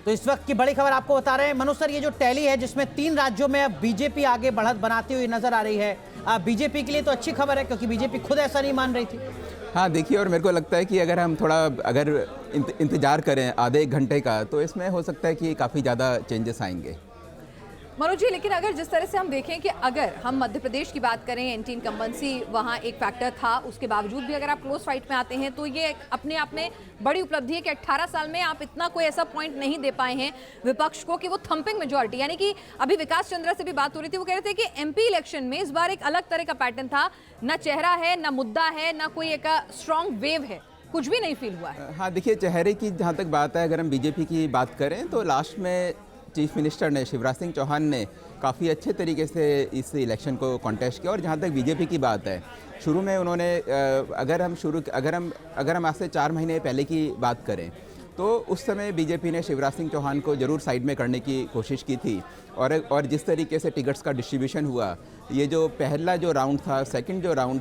तो इस वक्त की बड़ी खबर आपको बता रहे हैं मनोज सर, ये जो टैली है जिसमें 3 राज्यों में अब बीजेपी आगे बढ़त बनाती हुई नजर आ रही है, बीजेपी के लिए तो अच्छी खबर है क्योंकि बीजेपी खुद ऐसा नहीं मान रही थी। हाँ देखिए, और मेरे को लगता है कि अगर हम थोड़ा इंतजार करें आधे एक घंटे का, तो इसमें हो सकता है कि काफ़ी ज़्यादा चेंजेस आएंगे। मनोज जी, लेकिन अगर जिस तरह से हम देखें कि अगर हम मध्य प्रदेश की बात करें, एंटी इनकम्बेंसी वहाँ एक फैक्टर था, उसके बावजूद भी अगर आप क्लोज फाइट में आते हैं तो ये अपने आप में बड़ी उपलब्धि है कि 18 साल में आप इतना कोई ऐसा पॉइंट नहीं दे पाए हैं विपक्ष को कि वो थंपिंग मेजॉरिटी, यानी कि अभी विकास चंद्रा से भी बात हो रही थी, वो कह रहे थे कि एमपी इलेक्शन में इस बार एक अलग तरह का पैटर्न था, ना चेहरा है, ना मुद्दा है, ना कोई एक स्ट्रॉन्ग वेव है, कुछ भी नहीं फील हुआ है। हाँ देखिए, चेहरे की जहाँ तक बात है, अगर हम बीजेपी की बात करें तो लास्ट में चीफ मिनिस्टर ने, शिवराज सिंह चौहान ने काफ़ी अच्छे तरीके से इस इलेक्शन को कॉन्टेस्ट किया। और जहाँ तक बीजेपी की बात है, शुरू में उन्होंने अगर हम आज से 4 महीने पहले की बात करें तो उस समय बीजेपी ने शिवराज सिंह चौहान को ज़रूर साइड में करने की कोशिश की थी। और जिस तरीके से टिकट्स का डिस्ट्रीब्यूशन हुआ, ये जो पहला जो राउंड था, सेकंड जो राउंड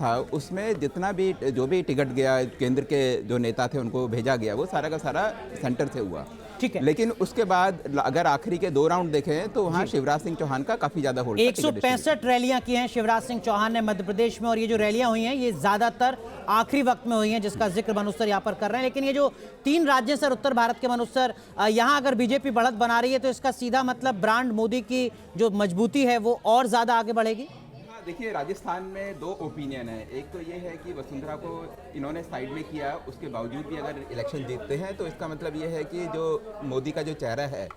था उसमें जो भी टिकट गया, केंद्र के जो नेता थे उनको भेजा गया, वो सारा का सारा सेंटर से हुआ। ठीक है, लेकिन उसके बाद अगर आखिरी के 2 राउंड देखें तो वहाँ शिवराज सिंह चौहान का काफ़ी ज़्यादा होल्ड। 165 रैलियां की हैं शिवराज सिंह चौहान ने मध्य प्रदेश में, और ये जो रैलियां हुई हैं ये ज्यादातर आखिरी वक्त में हुई हैं, जिसका जिक्र मनोज सर यहाँ पर कर रहे हैं। लेकिन ये जो 3 राज्य सर, उत्तर भारत के मनोज सर, यहाँ अगर बीजेपी बढ़त बना रही है तो इसका सीधा मतलब ब्रांड मोदी की जो मजबूती है वो और ज्यादा आगे बढ़ेगी। देखिए, राजस्थान में 2 ओपिनियन है। एक तो ये है कि वसुंधरा को इन्होंने साइड में किया, उसके बावजूद भी अगर इलेक्शन जीतते हैं तो इसका मतलब ये है कि जो मोदी का जो चेहरा है,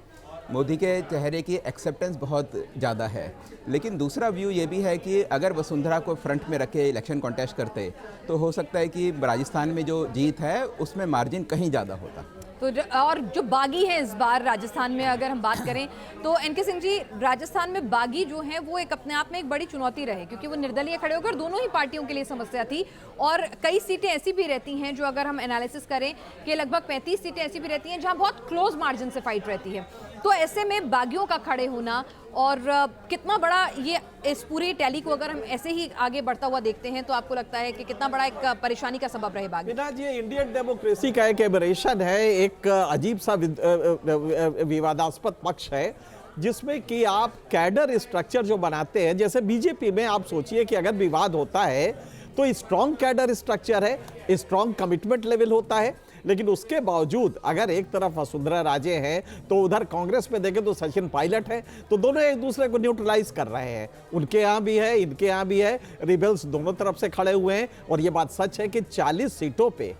मोदी के चेहरे की एक्सेप्टेंस बहुत ज़्यादा है। लेकिन दूसरा व्यू ये भी है कि अगर वसुंधरा को फ्रंट में रख के इलेक्शन कॉन्टेस्ट करते तो हो सकता है कि राजस्थान में जो जीत है उसमें मार्जिन कहीं ज़्यादा होता। तो और जो बागी है इस बार राजस्थान में अगर हम बात करें तो एनके सिंह जी, राजस्थान में बागी जो है वो एक अपने आप में एक बड़ी चुनौती रहे, क्योंकि वो निर्दलीय खड़े होकर दोनों ही पार्टियों के लिए समस्या थी। और कई सीटें ऐसी भी रहती हैं जो अगर हम एनालिसिस करें कि लगभग 35 सीटें ऐसी भी रहती हैं जहां बहुत क्लोज मार्जिन से फाइट रहती है। तो ऐसे में बागियों का खड़े होना और कितना बड़ा ये इस पूरी टैली को अगर हम ऐसे ही आगे बढ़ता हुआ देखते हैं तो आपको लगता है कि कितना बड़ा एक परेशानी का सबब रहे बागी? जी, ये इंडियन डेमोक्रेसी का एक एबरेशन है, एक अजीब सा विवादास्पद पक्ष है जिसमें कि आप कैडर स्ट्रक्चर जो बनाते हैं, जैसे बीजेपी में आप सोचिए कि अगर विवाद होता है तो स्ट्रॉन्ग कैडर स्ट्रक्चर है, स्ट्रॉन्ग कमिटमेंट लेवल होता है, लेकिन उसके बावजूद अगर एक तरफ वसुंधरा राजे हैं तो उधर कांग्रेस में देखें तो सचिन पायलट है, तो दोनों एक दूसरे को न्यूट्रलाइज कर रहे हैं। उनके यहाँ भी है, इनके यहाँ भी है, रिबेल्स दोनों तरफ से खड़े हुए हैं। और ये बात सच है कि 40 सीटों पे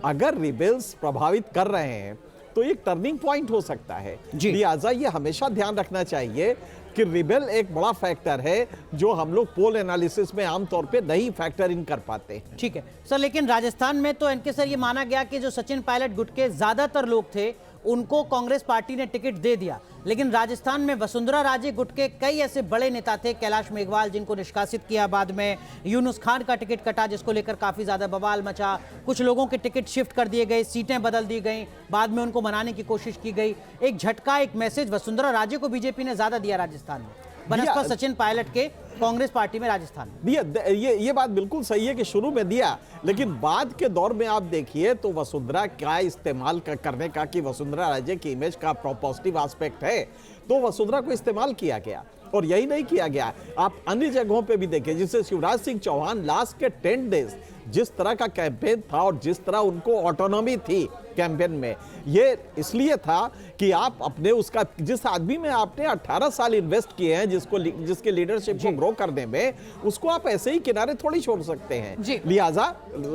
अगर रिबेल्स प्रभावित कर रहे हैं तो एक टर्निंग पॉइंट हो सकता है। लिहाजा ये हमेशा ध्यान रखना चाहिए कि रिबेल एक बड़ा फैक्टर है जो हम लोग पोल एनालिसिस में आमतौर पे नहीं फैक्टर इन कर पाते। ठीक है सर, लेकिन राजस्थान में तो इनके सर ये माना गया कि जो सचिन पायलट गुट के ज्यादातर लोग थे उनको कांग्रेस पार्टी ने टिकट दे दिया, लेकिन राजस्थान में वसुंधरा राजे गुट के कई ऐसे बड़े नेता थे, कैलाश मेघवाल जिनको निष्कासित किया, बाद में यूनुस खान का टिकट कटा जिसको लेकर काफी ज्यादा बवाल मचा, कुछ लोगों के टिकट शिफ्ट कर दिए गए, सीटें बदल दी गई, बाद में उनको मनाने की कोशिश की गई। एक झटका, एक मैसेज वसुंधरा राजे को बीजेपी ने ज्यादा दिया राजस्थान में बनस्पत सचिन पायलट के कांग्रेस पार्टी में राजस्थान में। ये बात बिल्कुल सही है कि शुरू में दिया, लेकिन बाद के दौर में आप देखिए तो वसुंधरा क्या इस्तेमाल करने का, कि वसुंधरा राजे की इमेज का पॉजिटिव एस्पेक्ट है, तो वसुंधरा को इस्तेमाल किया गया। और यही नहीं किया गया, आप अन्य जगहों पे भी देखें, जिससे शिवराज सिंह चौहान लास्ट के 10 डेज जिस तरह का कैंपेन था और जिस तरह उनको ऑटोनॉमी थी कैंपेन में, ये इसलिए था कि आप अपने उसका, जिस आदमी में आपने 18 साल इन्वेस्ट किए हैं, जिसके लीडरशिप को ग्रो करने में, उसको आप ऐसे ही किनारे थोड़ी छोड़ सकते हैं। लिहाजा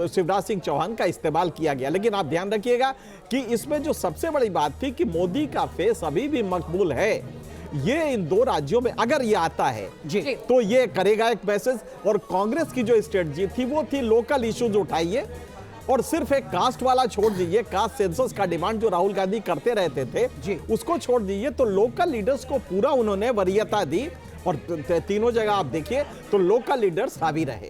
शिवराज सिंह चौहान का इस्तेमाल किया गया। लेकिन आप ध्यान रखिएगा कि इसमें जो सबसे बड़ी बात थी कि मोदी का फेस अभी भी मकबूल है। ये इन 2 राज्यों में अगर ये आता है तो ये करेगा एक मैसेज। और कांग्रेस की जो स्ट्रेटजी थी वो थी लोकल इश्यूज उठाइए और सिर्फ एक कास्ट वाला छोड़ दीजिए, कास्ट सेंसस का डिमांड जो राहुल गांधी करते रहते थे उसको छोड़ दीजिए। तो लोकल लीडर्स को पूरा उन्होंने वरीयता दी और तीनों जगह आप देखिए तो लोकल लीडर्स हावी रहे।